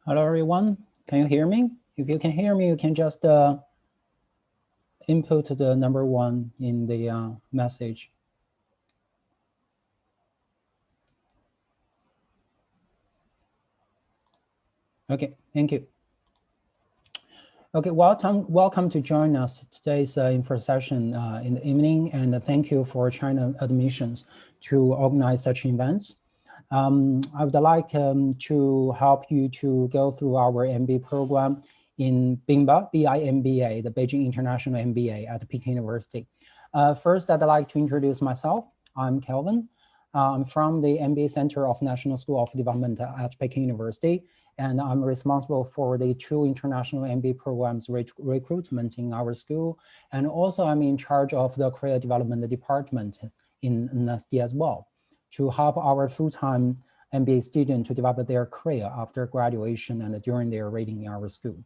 Hello, everyone. Can you hear me? If you can hear me, you can just input the number 1 in the message. Okay, thank you. Okay, welcome to join us today's info session in the evening, and thank you for China Admissions to organize such events. I would like to help you to go through our MBA program in BiMBA, BiMBA, the Beijing International MBA at Peking University. First, I'd like to introduce myself. I'm Kelvin. I'm from the MBA Center of National School of Development at Peking University, and I'm responsible for the 2 international MBA programs recruitment in our school. And also I'm in charge of the career development department in NSD as well, to help our full-time MBA students to develop their career after graduation and during their reading in our school.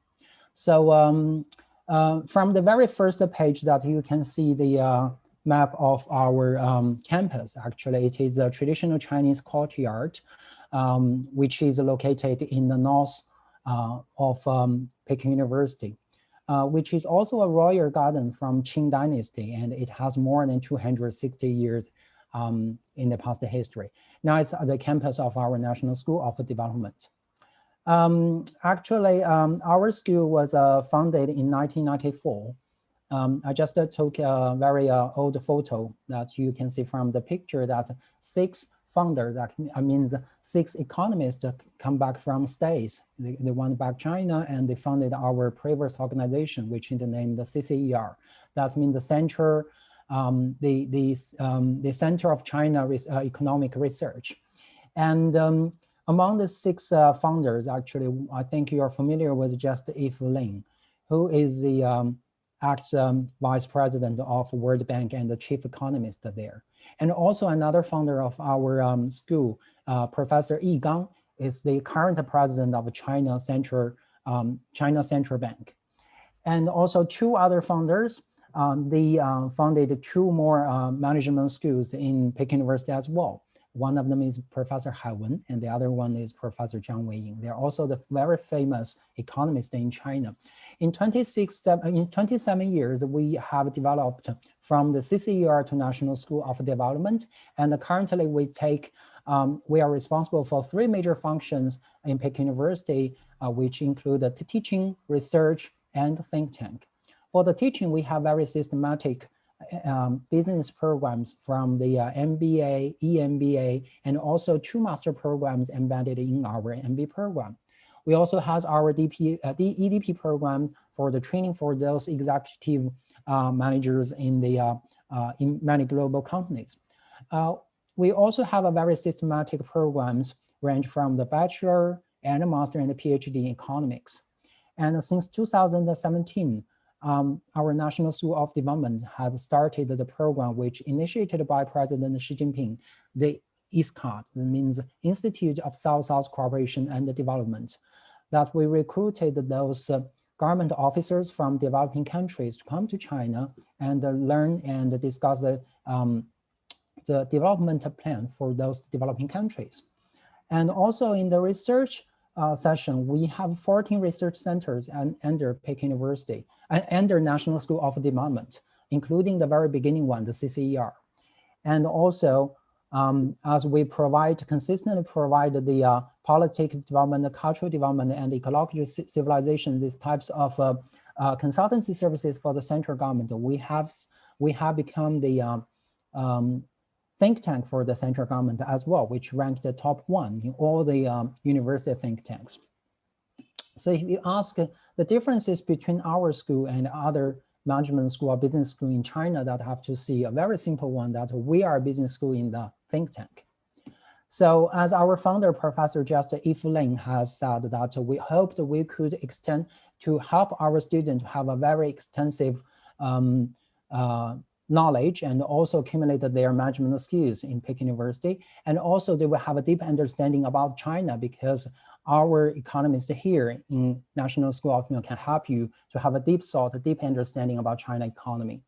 So from the very first page that you can see the map of our campus. Actually, it is a traditional Chinese courtyard, which is located in the north of Peking University, which is also a royal garden from Qing Dynasty, and it has more than 260 years in the past history. Now it's the campus of our National School of Development. Actually, our school was founded in 1994. I just took a very old photo that you can see from the picture that 6 founders, that means 6 economists come back from States. They went back China and they founded our previous organization, which is named the CCER. That means the Center, the Center of China Economic Research. And among the 6 founders, actually, I think you are familiar with just If Lin, who is the vice president of World Bank and the chief economist there. And also another founder of our school, Professor Yi Gang, is the current president of China Central Bank. And also 2 other founders, they founded 2 more management schools in Peking University as well. One of them is Professor Hai Wen, and the other one is Professor Zhang Weiying. They're also the very famous economists in China. In 27 years, we have developed from the CCER to National School of Development, and currently we are responsible for 3 major functions in Peking University, which include the teaching, research, and think tank. For the teaching, we have very systematic business programs from the MBA, EMBA, and also 2 master programs embedded in our MBA program. We also have our EDP program for the training for those executive managers in many global companies. We also have a very systematic programs range from the bachelor and a master and a PhD in economics. And since 2017, our National School of Development has started the program which initiated by President Xi Jinping, the ISCAD, that means Institute of South-South Cooperation and Development, that we recruited those government officers from developing countries to come to China and learn and discuss the development plan for those developing countries. And also in the research session, we have 14 research centers under Peking University and under National School of Development, including the very beginning one, the CCER. And also, as we consistently provide the politics development, the cultural development, and ecological civilization, these types of consultancy services for the central government, we have become the think tank for the central government as well, which ranked the top 1 in all the university think tanks. So if you ask the differences between our school and other management school or business school in China, that have to see a very simple one, that we are a business school in the think tank. So as our founder, Professor Just If Lin, has said that we hoped we could extend to help our students have a very extensive knowledge and also accumulate their management skills in Peking University. And also they will have a deep understanding about China, because our economists here in National School of Development can help you to have a deep thought, a deep understanding about China economy.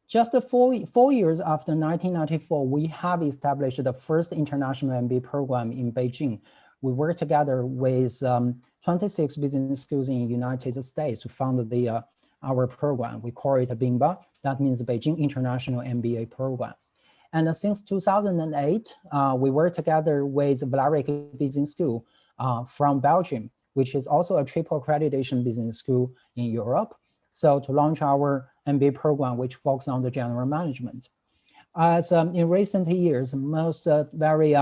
Just 4 years after 1994, we have established the first international MBA program in Beijing, we work together with 26 business schools in the United States to fund our program. We call it BiMBA. That means Beijing International MBA Program. And since 2008, we work together with Vlarik Business School from Belgium, which is also a triple accreditation business school in Europe. So to launch our MBA program, which focuses on the general management. As in recent years, most very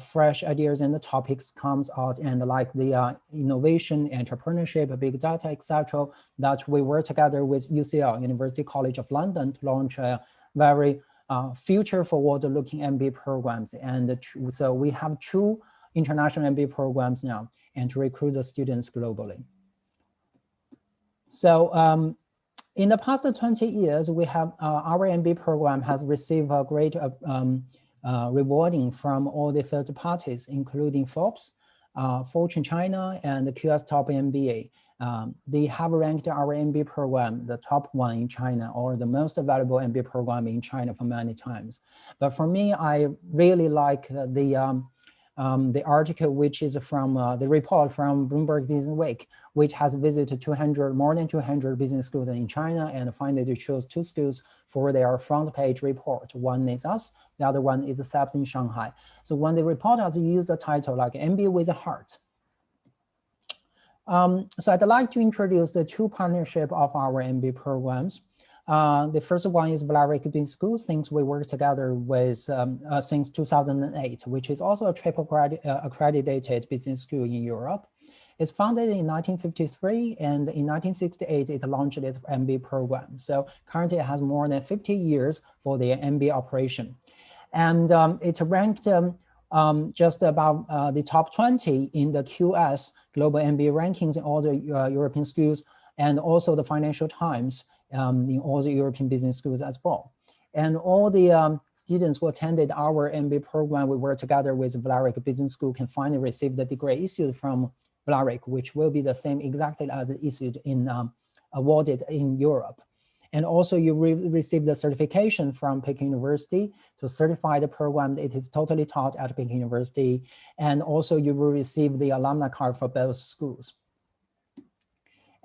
fresh ideas and the topics comes out, and like the innovation, entrepreneurship, big data, etc., that we work together with UCL, University College of London, to launch a very future forward-looking MBA programs. And so we have 2 international MBA programs now, and to recruit the students globally. So in the past 20 years, we have our MBA program has received a great rewarding from all the third parties, including Forbes, Fortune China, and the QS Top MBA. They have ranked our MBA program the top 1 in China, or the most valuable MBA program in China for many times. But for me, I really like the article, which is from the report from Bloomberg Business Week, which has visited more than 200 business schools in China, and finally they chose 2 schools for their front page report. One is us, the other one is SAPS in Shanghai. So when the report has used the title like MBA with a Heart. So I'd like to introduce the 2 partnerships of our MBA programs. The first one is Vlarik Business School, since we work together with since 2008, which is also a triple accredited business school in Europe. It's founded in 1953, and in 1968, it launched its MBA program. So currently it has more than 50 years for the MBA operation. And it ranked just about the top 20 in the QS Global MBA rankings in all the European schools, and also the Financial Times in all the European business schools as well. And all the students who attended our MBA program, we work together with Vlarik Business School, can finally receive the degree issued from Vlarik, which will be the same exactly as issued in awarded in Europe. And also you receive the certification from Peking University to certify the program. It is totally taught at Peking University. And also you will receive the alumni card for both schools.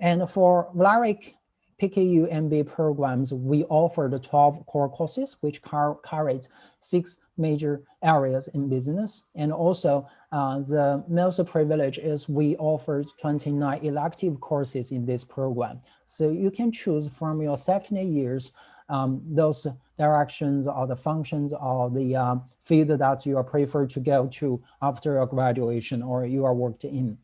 And for Vlarik PKU MBA programs, we offer the 12 core courses, which carries 6 major areas in business. And also the most privilege is we offer 29 elective courses in this program. So you can choose from your second years those directions or the functions or the field that you are preferred to go to after your graduation or you are worked in.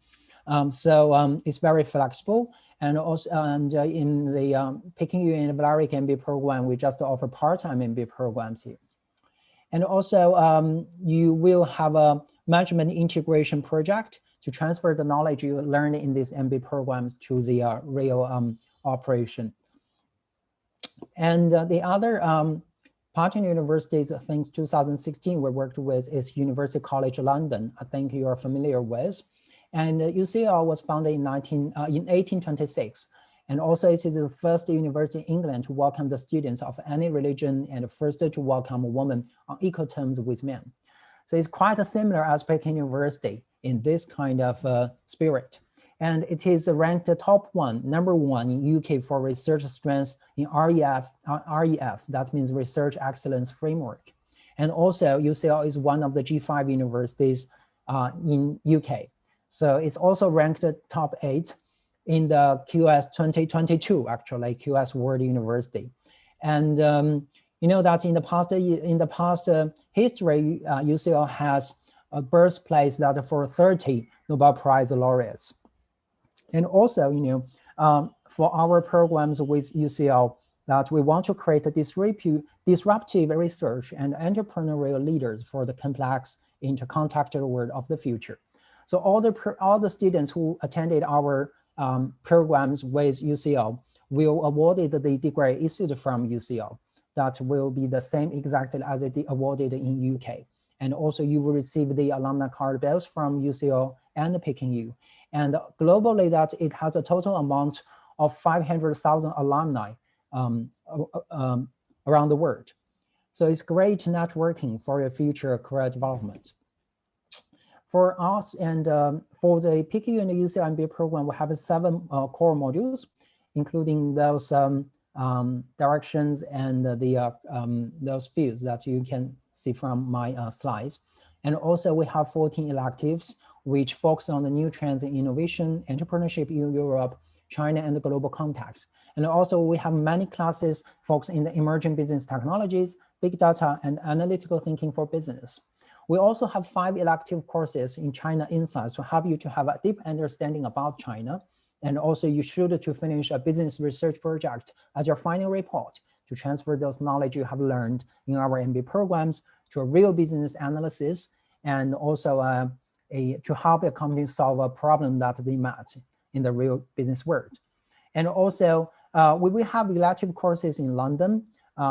So it's very flexible. And also, in the Peking and Vlarik MBA program, we just offer part-time MBA programs here. And also, you will have a management integration project to transfer the knowledge you learned in these MBA programs to the real operation. And the other partner universities, since 2016, we worked with is University College London. I think you are familiar with. And UCL was founded in 1826. And also it is the first university in England to welcome the students of any religion and the first to welcome a woman on equal terms with men. So it's quite similar as Peking University in this kind of spirit. And it is ranked the top 1, number 1 in UK for research strength in REF, that means Research Excellence Framework. And also UCL is one of the G5 universities in UK. So it's also ranked top 8 in the QS 2022, actually, QS World University. And you know that in the past history, UCL has a birthplace that for 30 Nobel Prize laureates. And also, you know, for our programs with UCL, that we want to create a disruptive research and entrepreneurial leaders for the complex interconnected world of the future. So all the students who attended our programs with UCL will awarded the degree issued from UCL. That will be the same exactly as it awarded in UK. And also you will receive the alumni card both from UCL and Peking U. And globally that it has a total amount of 500,000 alumni around the world. So it's great networking for your future career development. For us and for the Peking and the UC MBA program, we have 7 core modules, including those directions and those fields that you can see from my slides. And also we have 14 electives, which focus on the new trends in innovation, entrepreneurship in Europe, China, and the global context. And also we have many classes focused in the emerging business technologies, big data, and analytical thinking for business. We also have 5 elective courses in China Insights to help you to have a deep understanding about China. And also you should to finish a business research project as your final report to transfer those knowledge you have learned in our MBA programs to a real business analysis, and also to help a company solve a problem that they met in the real business world. And also we will have elective courses in London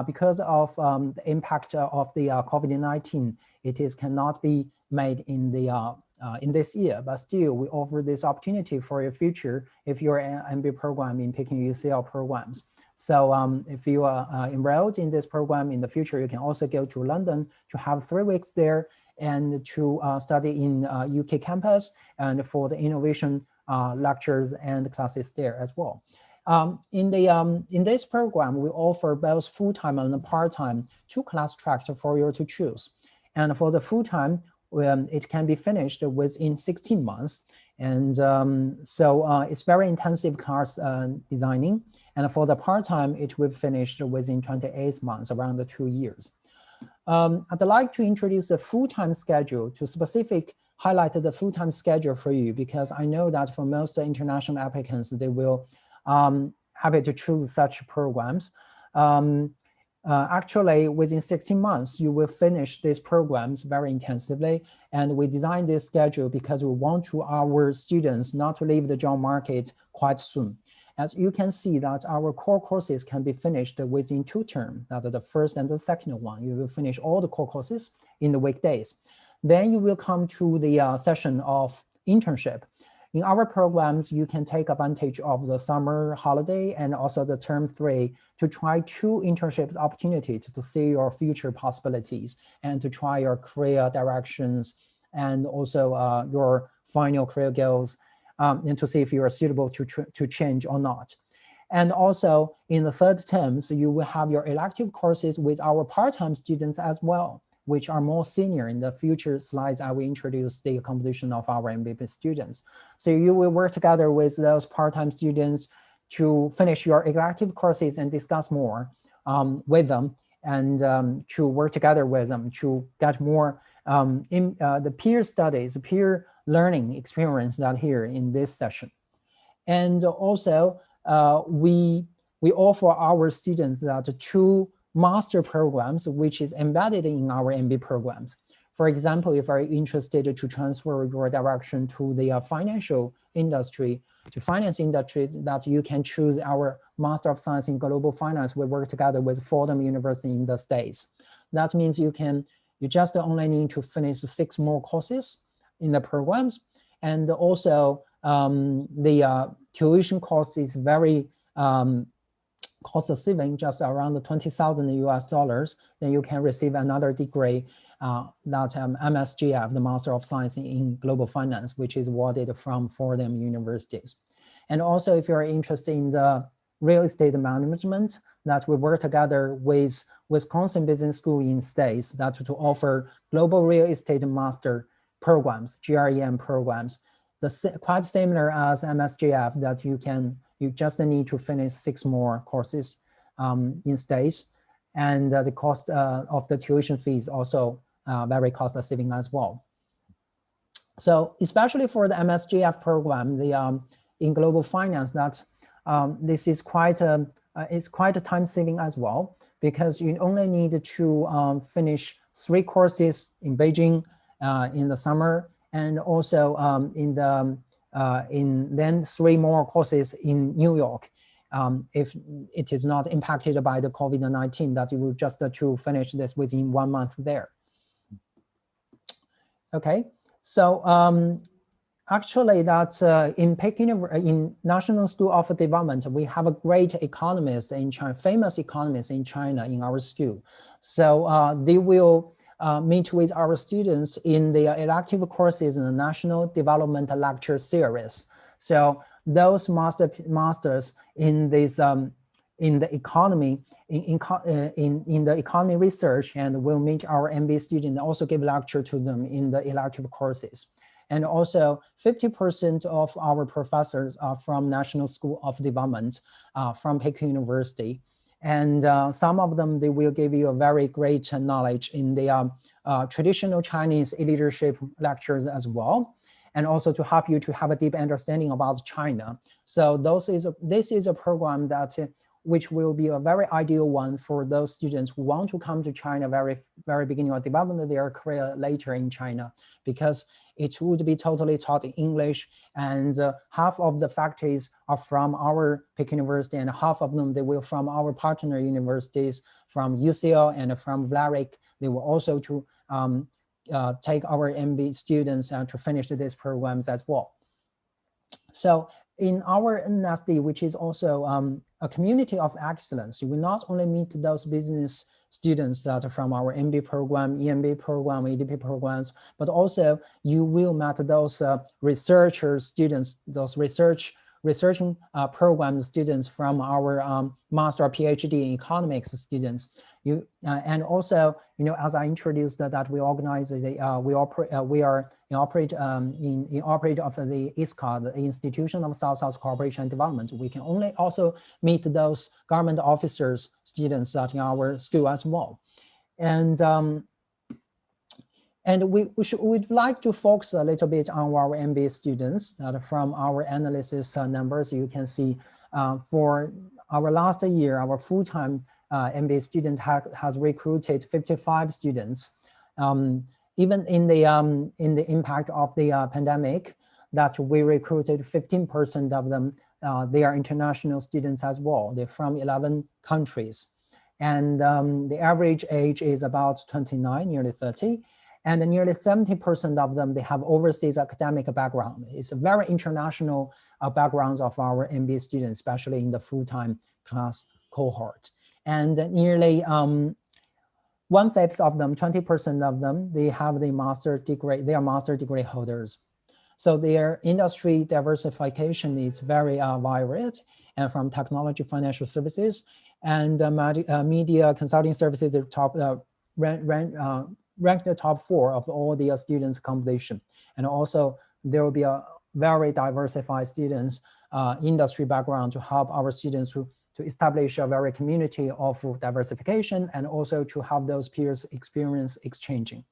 because of the impact of the COVID-19. It cannot be made in the in this year, but still we offer this opportunity for your future if you're an MBA program in Peking UCL programs. So if you are enrolled in this program in the future, you can also go to London to have 3 weeks there and to study in UK campus and for the innovation lectures and classes there as well. In this program, we offer both full-time and part-time 2 class tracks for you to choose. And for the full-time, it can be finished within 16 months. And so it's very intensive class designing. And for the part-time, it will finish within 28 months, around 2 years. I'd like to introduce the full-time schedule to highlight the full-time schedule for you, because I know that for most international applicants, they will happy to choose such programs. Actually, within 16 months, you will finish these programs very intensively. And we designed this schedule because we want our students not to leave the job market quite soon. As you can see that our core courses can be finished within 2 terms, that the first and the second one. You will finish all the core courses in the weekdays. Then you will come to the session of internship. In our programs, you can take advantage of the summer holiday and also the term 3 to try 2 internships opportunities to see your future possibilities and to try your career directions and also your final career goals and to see if you are suitable to change or not. And also in the 3rd term, so you will have your elective courses with our part-time students as well, which are more senior. In the future slides, I will introduce the composition of our MBA students. So you will work together with those part-time students to finish your elective courses and discuss more with them and to work together with them to get more in the peer studies, peer learning experience that here in this session. And also we offer our students that 2 master programs, which is embedded in our MBA programs. For example, if you're interested to transfer your direction to the financial industry, to finance industry, that you can choose our Master of Science in Global Finance. We work together with Fordham University in the States. That means you just only need to finish 6 more courses in the programs. And also the tuition cost is very cost saving, just around $20,000 then you can receive another degree that MSGF, the Master of Science in Global Finance, which is awarded from Fordham universities. And also if you're interested in the real estate management, that we work together with Wisconsin Business School in States that to offer global real estate master programs, GREM programs, quite similar as MSGF, that you just need to finish 6 more courses in States. And the cost of the tuition fees also very cost saving as well. So especially for the MSGF program, in global finance, that this is quite a time saving as well, because you only need to finish 3 courses in Beijing in the summer, and also then 3 more courses in New York. If it is not impacted by the COVID-19, that you will just to finish this within 1 month there. Okay, so actually that in Peking, in National School of Development, we have a great economist in China, famous economist in China in our school. So they will meet with our students in the elective courses in the National Development Lecture Series. So those masters in this in the economy in the economy research, and will meet our MBA students and also give lecture to them in the elective courses. And also 50% of our professors are from National School of Development from Peking University. And some of them, they will give you a very great knowledge in the traditional Chinese leadership lectures as well, and also to help you to have a deep understanding about China. So this is a program that which will be a very ideal one for those students who want to come to China very beginning of development their career later in China, because it would be totally taught in English, and half of the faculties are from our Peking University, and half of them, they will from our partner universities, from UCL and from VLARIC. They will also to take our MBA students to finish these programs as well. So in our NSD, which is also a community of excellence, you will not only meet those business students that are from our MBA program, EMBA program, EDP programs, but also you will meet those researcher students, those researching program students from our master PhD in economics students. And also, as I introduced that we organize we are in operate of the ISCA, the Institution of South-South Cooperation and Development. We can only also meet those government officers, students that in our school as well. And we'd like to focus a little bit on our MBA students that from our analysis numbers. You can see for our last year, our full-time MBA student has recruited 55 students. Even in the impact of the pandemic, that we recruited 15% of them. They are international students as well. They're from 11 countries. And the average age is about 29, nearly 30. And nearly 70% of them, they have overseas academic background. It's a very international backgrounds of our MBA students, especially in the full-time class cohort. And nearly 1/5 of them, 20% of them, they have the master degree, they are master degree holders. So their industry diversification is very varied, and from technology, financial services, and media consulting services, the top ranked the top 4 of all the students competition. And also there will be a very diversified students industry background to help our students to establish a very community of diversification, and also to have those peers experience exchanging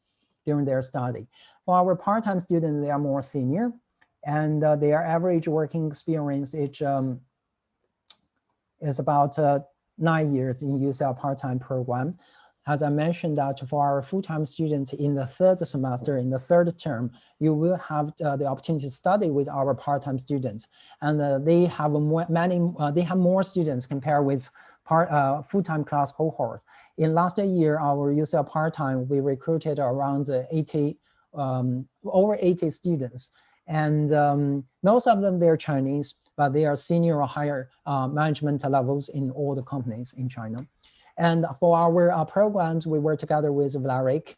during their study. For our part-time students, they are more senior, and their average working experience is about 9 years in UCL part-time program. As I mentioned that for our full-time students in the 3rd semester, in the 3rd term, you will have the opportunity to study with our part-time students. And they have more students compared with full-time class cohort. In last year, our UCL part-time, we recruited around over 80 students. And most of them, they're Chinese, but they are senior or higher management levels in all the companies in China. And for our programs, we work together with VLARIC.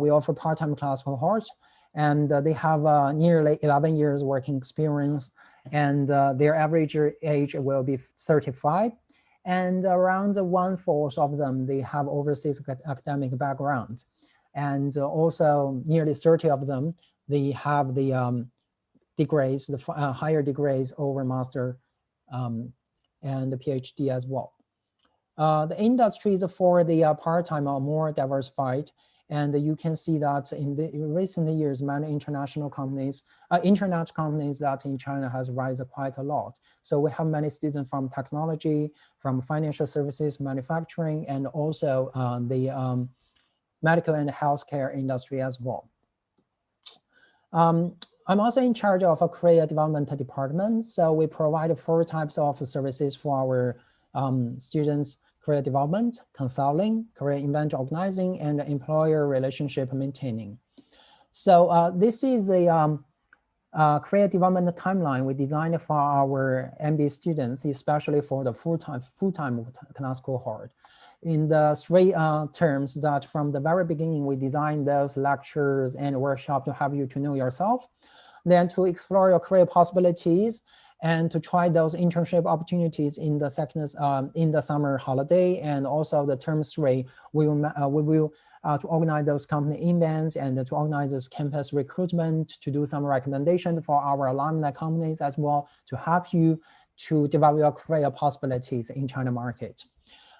We offer part-time class cohort, and they have nearly 11 years working experience, and their average age will be 35. And around 1/4 of them, they have overseas academic background. And also nearly 30 of them, they have the degrees, the higher degrees over master and the PhD as well. The industries for the part-time are more diversified, and you can see that in recent years, many international companies, internet companies that in China has risen quite a lot. So we have many students from technology, from financial services, manufacturing, and also the medical and healthcare industry as well. I'm also in charge of a career development department. So we provide 4 types of services for our students: career development, consulting, career event organizing, and employer relationship maintaining. So this is a career development timeline we designed for our MBA students, especially for the full-time class cohort. in the three terms that from the very beginning, we designed those lectures and workshops to have you to know yourself, then to explore your career possibilities, and to try those internship opportunities in the summer holiday, and also the term 3, we will to organize those company events and to organize this campus recruitment, to do some recommendations for our alumni companies as well, to help you to develop your career possibilities in China market.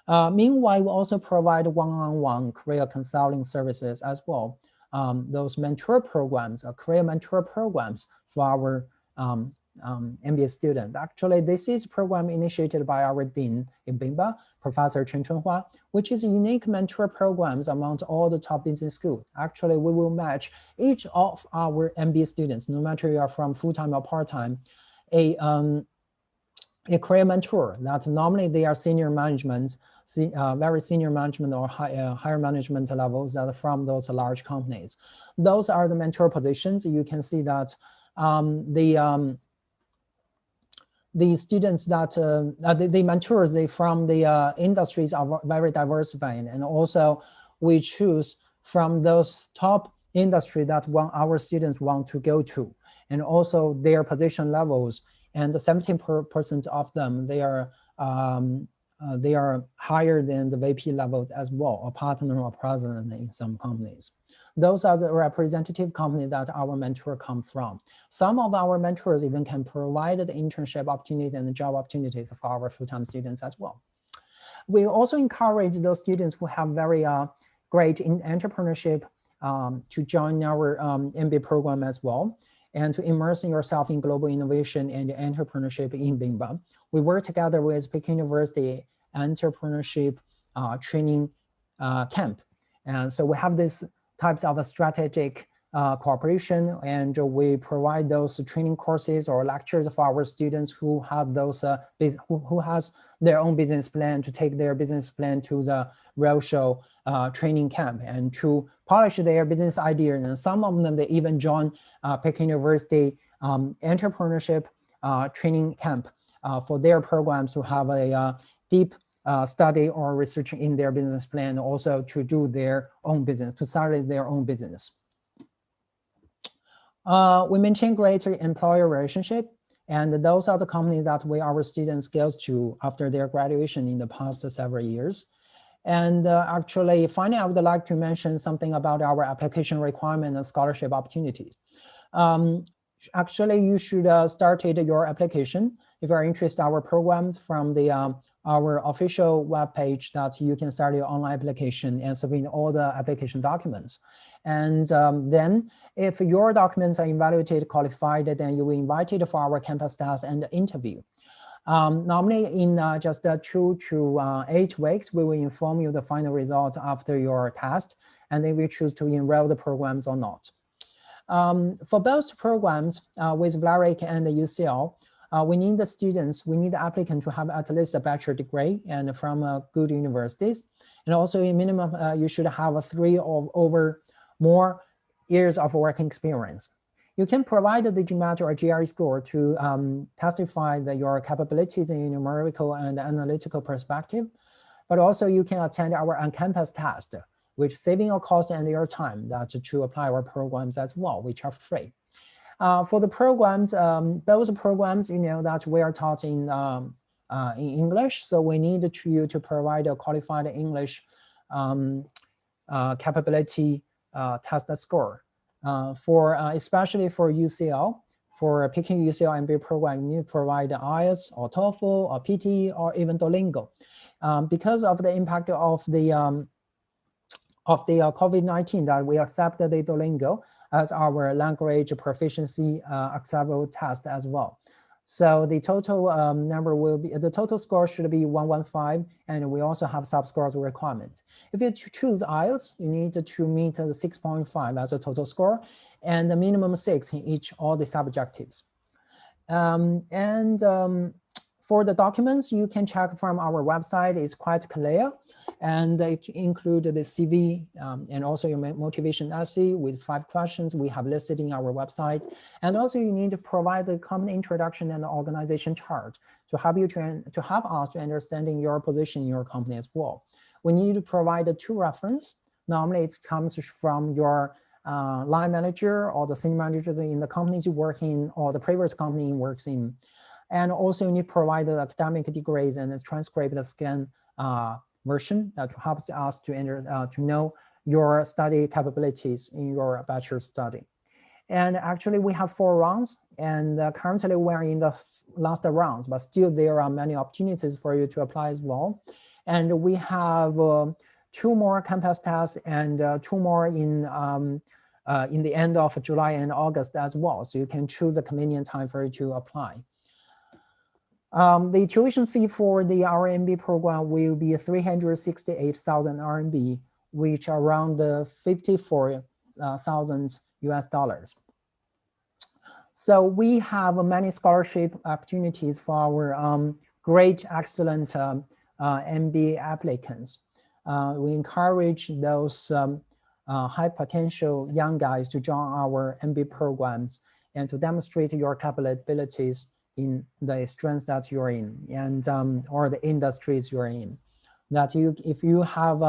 Meanwhile, we also provide one-on-one career consulting services as well. Those mentor programs, career mentor programs for our MBA student. Actually, this is a program initiated by our dean in BiMBA, Professor Chen Chunhua, which is a unique mentor programs among all the top business schools. Actually, we will match each of our MBA students, no matter you are from full-time or part-time, a career mentor that normally they are senior management, very senior management or higher management levels that are from those large companies. Those are the mentor positions. You can see that the students that the mentors from the industries are very diversified, and also we choose from those top industry that our students want to go to, and also their position levels, and 17% of them they are higher than the VP levels as well, or partner or president in some companies. Those are the representative companies that our mentor come from. Some of our mentors even can provide the internship opportunity and the job opportunities for our full-time students as well. We also encourage those students who have very great in entrepreneurship to join our MBA program as well, and to immerse yourself in global innovation and entrepreneurship in BiMBA. We work together with Peking University Entrepreneurship Training Camp. And so we have this types of a strategic cooperation, and we provide those training courses or lectures for our students who have those who has their own business plan, to take their business plan to the roadshow training camp and to polish their business idea. And some of them, they even join Peking University entrepreneurship training camp for their programs to have a deep study or research in their business plan, also to do their own business, to start their own business. We maintain great employer relationship, and those are the companies that our students go to after their graduation in the past several years. And actually, finally, I would like to mention something about our application requirement and scholarship opportunities. Actually, you should start your application if you are interested in our program from the our official webpage, that you can start your online application and submit all the application documents. And then if your documents are evaluated, qualified, then you will be invited for our campus test and interview. Normally in just 2 to 8 weeks, we will inform you the final result after your test, and then we choose to enroll the programs or not. For both programs with VLARIC and the UCL, we need the students, we need the applicant to have at least a bachelor degree and from good universities. And also in minimum, you should have 3 or more years of working experience. You can provide the GMAT or GRE score to testify that your capabilities in numerical and analytical perspective, but also you can attend our on-campus test, which saving your cost and your time to apply our programs as well, which are free. For the programs, those programs, that we are taught in English, so we need you to provide a qualified English capability test score. Especially for UCL, for Peking UCL MBA program, you need to provide IELTS or TOEFL or PT or even Duolingo. Because of the impact of the COVID-19, that we accepted the Duolingo as our language proficiency acceptable test as well. So the total number will be, the total score should be 115, and we also have sub-scores requirement. If you choose IELTS, you need to meet the 6.5 as a total score, and the minimum 6 in all the subjectives. For the documents, you can check from our website. It's quite clear, and it include the CV and also your motivation essay with 5 questions we have listed in our website. And also you need to provide the company introduction and the organization chart to help you to help us to understanding your position in your company as well. we need to provide two reference. Normally it comes from your line manager or the senior managers in the companies you work in or the previous company you works in. And also you need to provide the academic degrees and the transcript scan version that helps us to know your study capabilities in your bachelor study. And actually we have 4 rounds, and currently we're in the last rounds, but still there are many opportunities for you to apply as well. And we have 2 more campus tests and 2 more in the end of July and August as well. So you can choose a convenient time for you to apply. The tuition fee for the RMB program will be 368,000 RMB, which are around 54,000 US dollars. So we have many scholarship opportunities for our great, excellent MBA applicants. We encourage those high potential young guys to join our MBA programs and to demonstrate your capabilities in the strengths that you're in and or the industries you're in. That if you have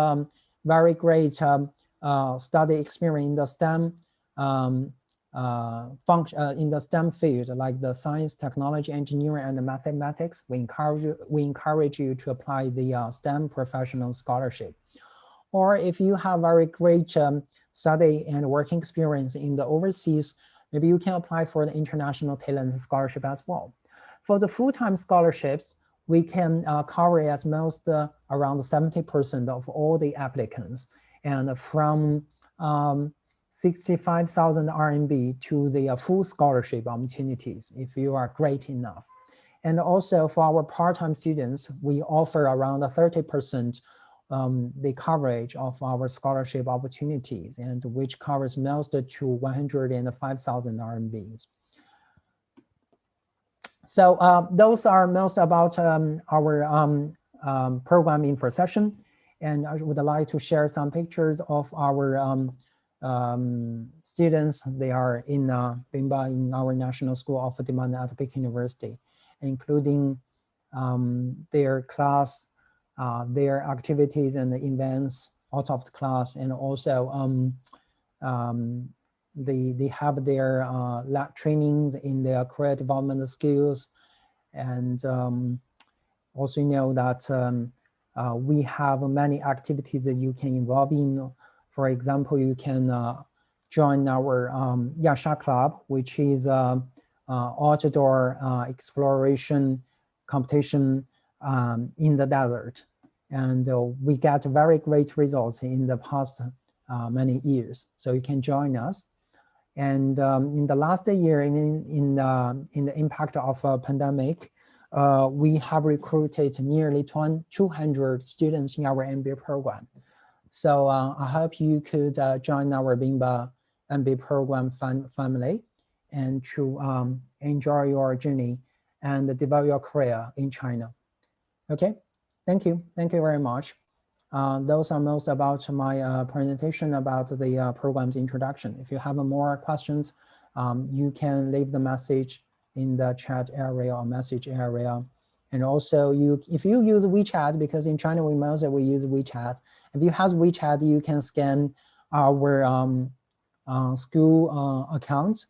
very great study experience in the STEM in the STEM field, like the science, technology, engineering, and the mathematics, we encourage you to apply the STEM professional scholarship. Or if you have very great study and working experience in the overseas, maybe you can apply for the international talent scholarship as well. For the full-time scholarships, we can cover as most around 70% of all the applicants, and from 65,000 RMB to the full scholarship opportunities if you are great enough. And also for our part-time students, we offer around 30% the coverage of our scholarship opportunities, and which covers most to 105,000 RMB. So those are most about our program info session. And I would like to share some pictures of our students. They are in BiMBA in our National School of Demand at Peking University, including their class, their activities and the events out of the class, and also they have their trainings in their career development skills. And also know that we have many activities that you can involve in. For example, you can join our Wechat club, which is outdoor exploration competition in the desert. And we got very great results in the past many years. So you can join us. And in the last year, in the impact of a pandemic, we have recruited nearly 200 students in our MBA program. So I hope you could join our BiMBA MBA program family and to enjoy your journey and develop your career in China. Okay, thank you very much. Those are most about my presentation about the program's introduction. If you have more questions, you can leave the message in the chat area or message area. And also, if you use WeChat, because in China we use WeChat. If you have WeChat, you can scan our school accounts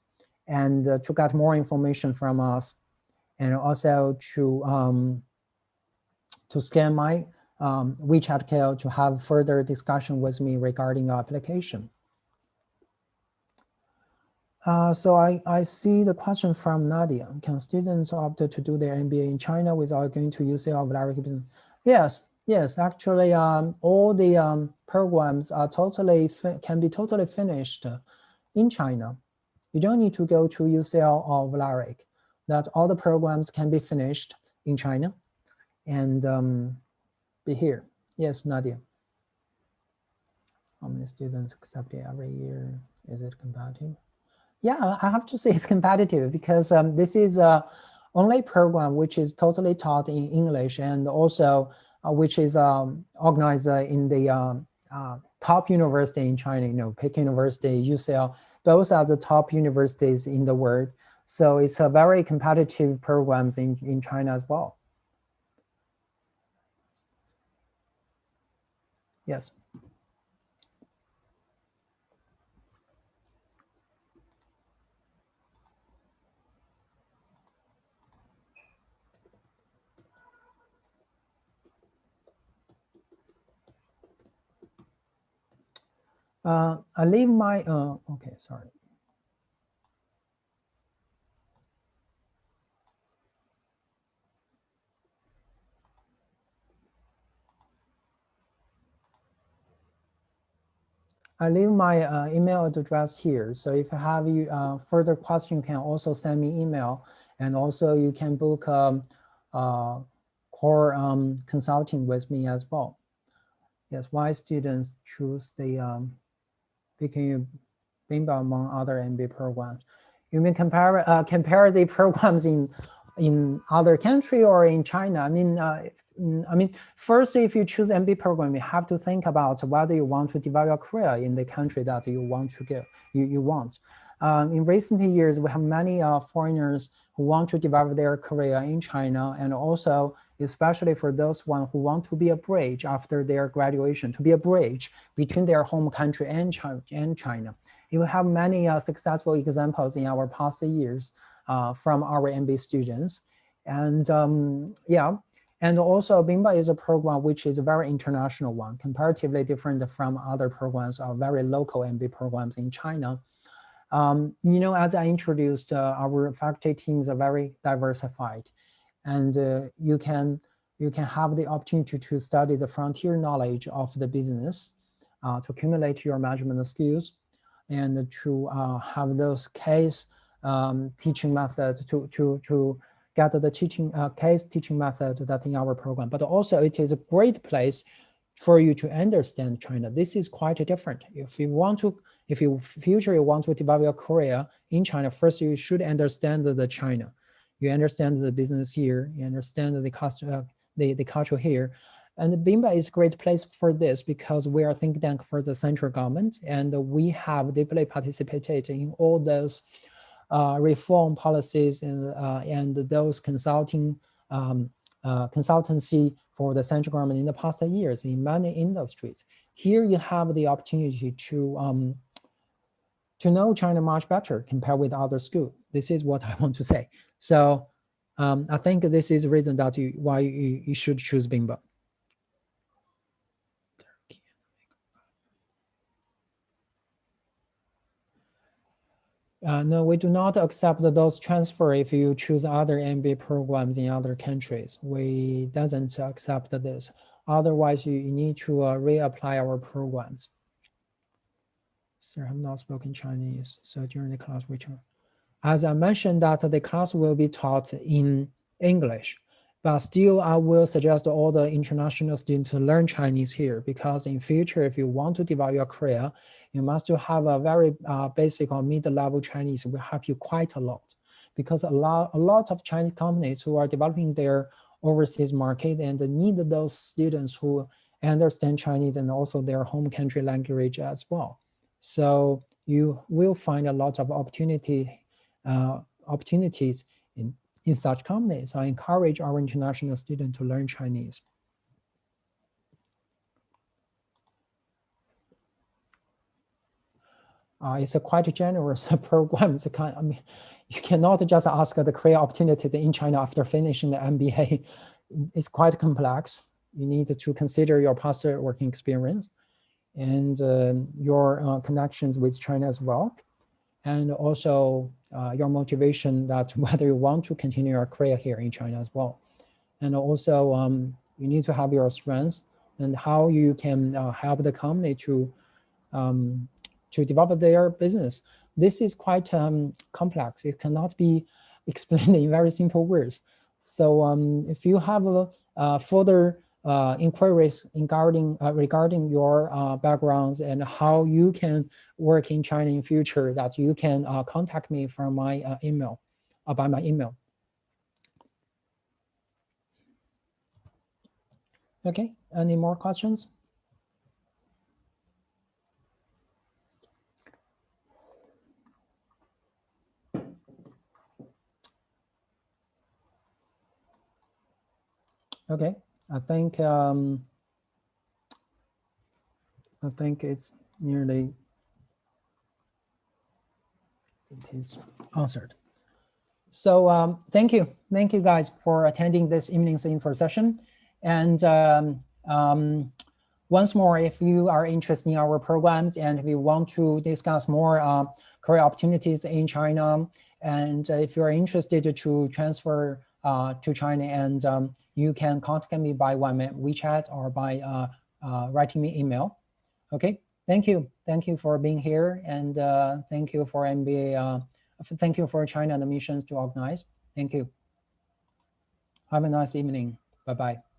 and to get more information from us, and also to scan my WeChat account to have further discussion with me regarding our application. So I see the question from Nadia. Can students opt to do their MBA in China without going to UCL or Yes, actually all the programs are can be totally finished in China. You don't need to go to UCL or Valaric. That all the programs can be finished in China and be here. Yes, Nadia. How many students accept it every year? Is it competitive? Yeah, I have to say it's competitive because this is only program which is totally taught in English, and also which is organized in the top university in China, Peking University, UCL. Those are the top universities in the world. So it's a very competitive programs in China as well. Yes. I leave my, okay, sorry. I leave my email address here. So if you have further question, you can also send me email. And also you can book core consulting with me as well. Yes, why students choose the Peking BiMBA among other MBA programs. You mean compare the programs in other country or in China? I mean, first, if you choose MBA program, you have to think about whether you want to develop your career in the country that you want to go. You want. In recent years, we have many foreigners who want to develop their career in China, and also especially for those one who want to be a bridge after their graduation, to be a bridge between their home country and China. You have many successful examples in our past years from our MBA students. And yeah, and also BiMBA is a program which is a very international one, comparatively different from other programs or very local MBA programs in China. As I introduced, our faculty teams are very diversified, and you can have the opportunity to study the frontier knowledge of the business, to accumulate your management skills, and to have those case teaching methods to get the case teaching method that in our program. But also it is a great place for you to understand China. This is quite different. If you want to develop your career in China, first you should understand the China. You understand the business here, you understand the culture here. And BiMBA is a great place for this because we are a think tank for the central government, and we have deeply participated in all those reform policies and those consultancy for the central government in the past years in many industries. Here you have the opportunity to know China much better compared with other schools. This is what I want to say. So I think this is the reason that why you should choose BiMBA. No, we do not accept those transfer if you choose other MBA programs in other countries. We doesn't accept this. Otherwise, you need to reapply our programs. Sir, I have not spoken Chinese, so during the class, as I mentioned that the class will be taught in English, but still I will suggest all the international students to learn Chinese here, because in future, if you want to develop your career, you must have a very basic or mid-level Chinese will help you quite a lot, because a lot of Chinese companies who are developing their overseas market and need those students who understand Chinese and also their home country language as well. So you will find a lot of opportunities in such companies. I encourage our international students to learn Chinese. It's a quite generous program. It's you cannot just ask the career opportunity in China after finishing the MBA. It's quite complex. You need to consider your past working experience and your connections with China as well. And also your motivation that whether you want to continue your career here in China as well. And also you need to have your strengths and how you can help the company to develop their business. This is quite complex. It cannot be explained in very simple words. So if you have further inquiries regarding your backgrounds and how you can work in China in future, that you can contact me from my email, by my email. Okay, any more questions? Okay, I think I think it's nearly, it is answered. So thank you guys for attending this evening's info session. And once more, if you are interested in our programs and if you want to discuss more career opportunities in China, and if you're interested to transfer to China, and you can contact me by WeChat or by writing me email. Okay, thank you for being here, and thank you for MBA. Thank you for China Admissions to organize. Thank you. Have a nice evening. Bye-bye.